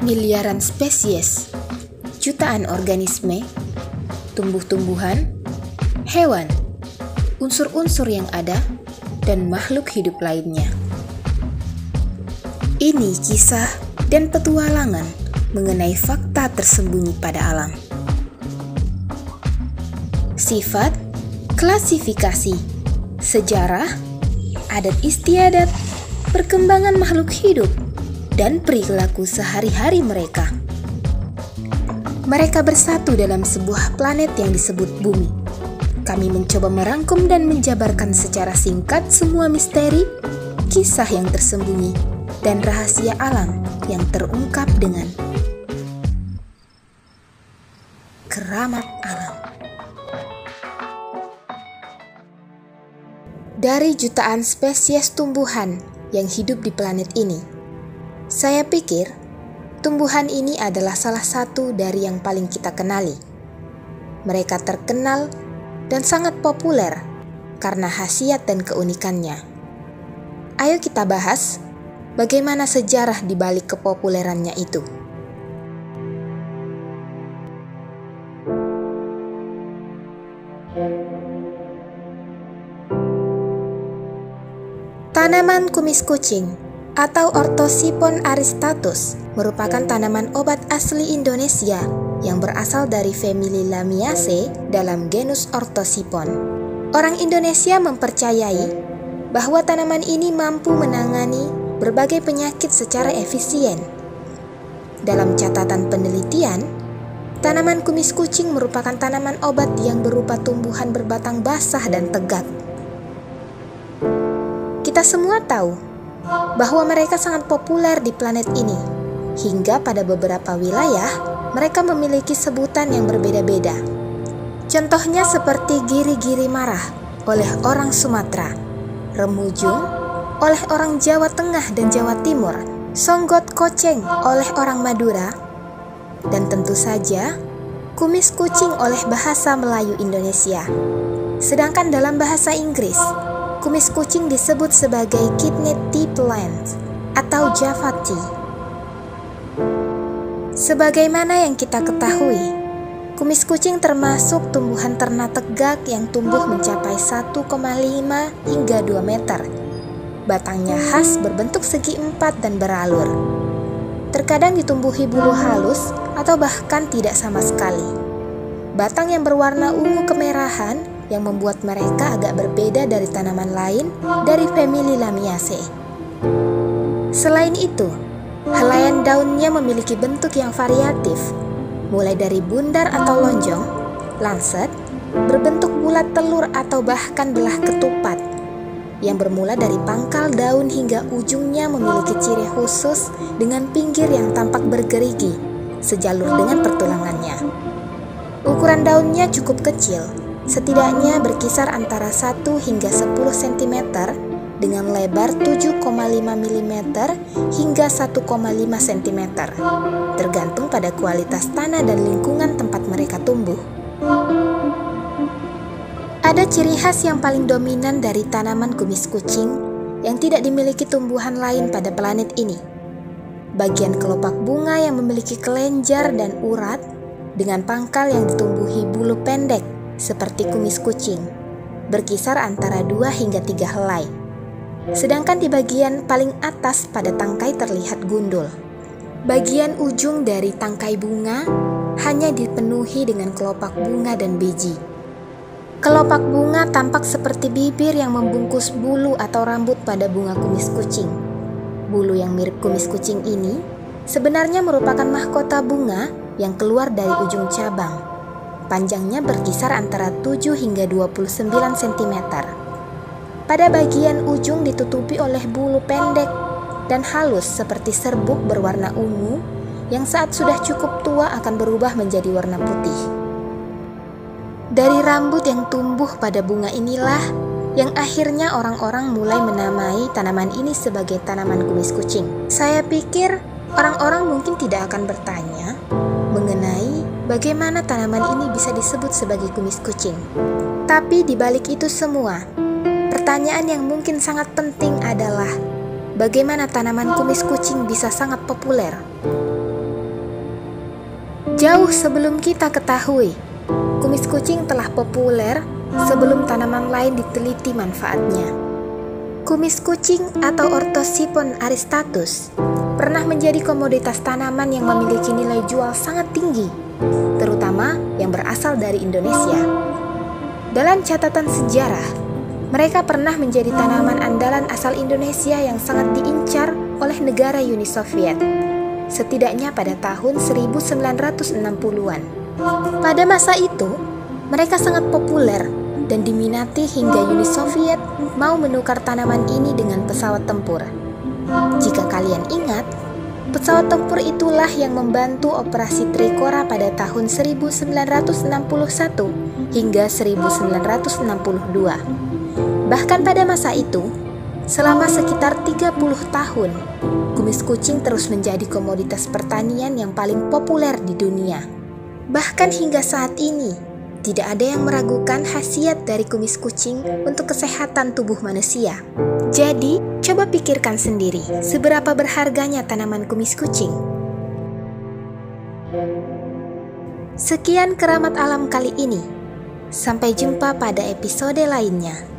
miliaran spesies, jutaan organisme, tumbuh-tumbuhan, hewan, unsur-unsur yang ada, dan makhluk hidup lainnya. Ini kisah dan petualangan mengenai fakta tersembunyi pada alam. Sifat, klasifikasi, sejarah, adat istiadat, perkembangan makhluk hidup, dan perilaku sehari-hari mereka. Mereka bersatu dalam sebuah planet yang disebut Bumi. Kami mencoba merangkum dan menjabarkan secara singkat semua misteri, kisah yang tersembunyi, dan rahasia alam yang terungkap dengan keramat alam. Dari jutaan spesies tumbuhan yang hidup di planet ini, saya pikir tumbuhan ini adalah salah satu dari yang paling kita kenali. Mereka terkenal dan sangat populer karena khasiat dan keunikannya. Ayo kita bahas bagaimana sejarah di balik kepopulerannya itu. Tanaman kumis kucing atau Orthosipon aristatus merupakan tanaman obat asli Indonesia yang berasal dari famili Lamiaceae dalam genus Orthosipon. Orang Indonesia mempercayai bahwa tanaman ini mampu menangani berbagai penyakit secara efisien. Dalam catatan penelitian, tanaman kumis kucing merupakan tanaman obat yang berupa tumbuhan berbatang basah dan tegak. Kita semua tahu bahwa mereka sangat populer di planet ini, hingga pada beberapa wilayah mereka memiliki sebutan yang berbeda-beda. Contohnya seperti giri-giri marah oleh orang Sumatera, remujung oleh orang Jawa Tengah dan Jawa Timur, songgot koceng oleh orang Madura, dan tentu saja kumis kucing oleh bahasa Melayu Indonesia. Sedangkan dalam bahasa Inggris, kumis kucing disebut sebagai kidney tea plant atau Java tea. Sebagaimana yang kita ketahui, kumis kucing termasuk tumbuhan ternak tegak yang tumbuh mencapai 1,5 hingga 2 meter. Batangnya khas berbentuk segi empat dan beralur. Terkadang ditumbuhi bulu halus atau bahkan tidak sama sekali. Batang yang berwarna ungu kemerahan yang membuat mereka agak berbeda dari tanaman lain dari famili Lamiaceae. Selain itu, helaian daunnya memiliki bentuk yang variatif, mulai dari bundar atau lonjong, lancet, berbentuk bulat telur atau bahkan belah ketupat, yang bermula dari pangkal daun hingga ujungnya memiliki ciri khusus dengan pinggir yang tampak bergerigi, sejalur dengan pertulangannya. Ukuran daunnya cukup kecil, setidaknya berkisar antara 1 hingga 10 cm dengan lebar 7,5 mm hingga 1,5 cm, tergantung pada kualitas tanah dan lingkungan tempat mereka tumbuh. Ada ciri khas yang paling dominan dari tanaman kumis kucing yang tidak dimiliki tumbuhan lain pada planet ini. Bagian kelopak bunga yang memiliki kelenjar dan urat dengan pangkal yang ditumbuhi bulu pendek seperti kumis kucing, berkisar antara 2 hingga 3 helai. Sedangkan di bagian paling atas pada tangkai terlihat gundul. Bagian ujung dari tangkai bunga hanya dipenuhi dengan kelopak bunga dan biji. Kelopak bunga tampak seperti bibir yang membungkus bulu atau rambut pada bunga kumis kucing. Bulu yang mirip kumis kucing ini sebenarnya merupakan mahkota bunga yang keluar dari ujung cabang. Panjangnya berkisar antara 7 hingga 29 cm. Pada bagian ujung ditutupi oleh bulu pendek dan halus seperti serbuk berwarna ungu yang saat sudah cukup tua akan berubah menjadi warna putih. Dari rambut yang tumbuh pada bunga inilah yang akhirnya orang-orang mulai menamai tanaman ini sebagai tanaman kumis kucing. Saya pikir orang-orang mungkin tidak akan bertanya mengenai bagaimana tanaman ini bisa disebut sebagai kumis kucing. Tapi di balik itu semua, pertanyaan yang mungkin sangat penting adalah bagaimana tanaman kumis kucing bisa sangat populer. Jauh sebelum kita ketahui, kumis kucing telah populer sebelum tanaman lain diteliti manfaatnya. Kumis kucing atau Orthosipon aristatus pernah menjadi komoditas tanaman yang memiliki nilai jual sangat tinggi, terutama yang berasal dari Indonesia. Dalam catatan sejarah, mereka pernah menjadi tanaman andalan asal Indonesia yang sangat diincar oleh negara Uni Soviet, setidaknya pada tahun 1960-an. Pada masa itu, mereka sangat populer dan diminati hingga Uni Soviet mau menukar tanaman ini dengan pesawat tempur. Jika kalian ingat, pesawat tempur itulah yang membantu operasi Trikora pada tahun 1961 hingga 1962. Bahkan pada masa itu, selama sekitar 30 tahun, kumis kucing terus menjadi komoditas pertanian yang paling populer di dunia. Bahkan hingga saat ini, tidak ada yang meragukan khasiat dari kumis kucing untuk kesehatan tubuh manusia. Jadi, coba pikirkan sendiri, seberapa berharganya tanaman kumis kucing? Sekian Keramat Alam kali ini. Sampai jumpa pada episode lainnya.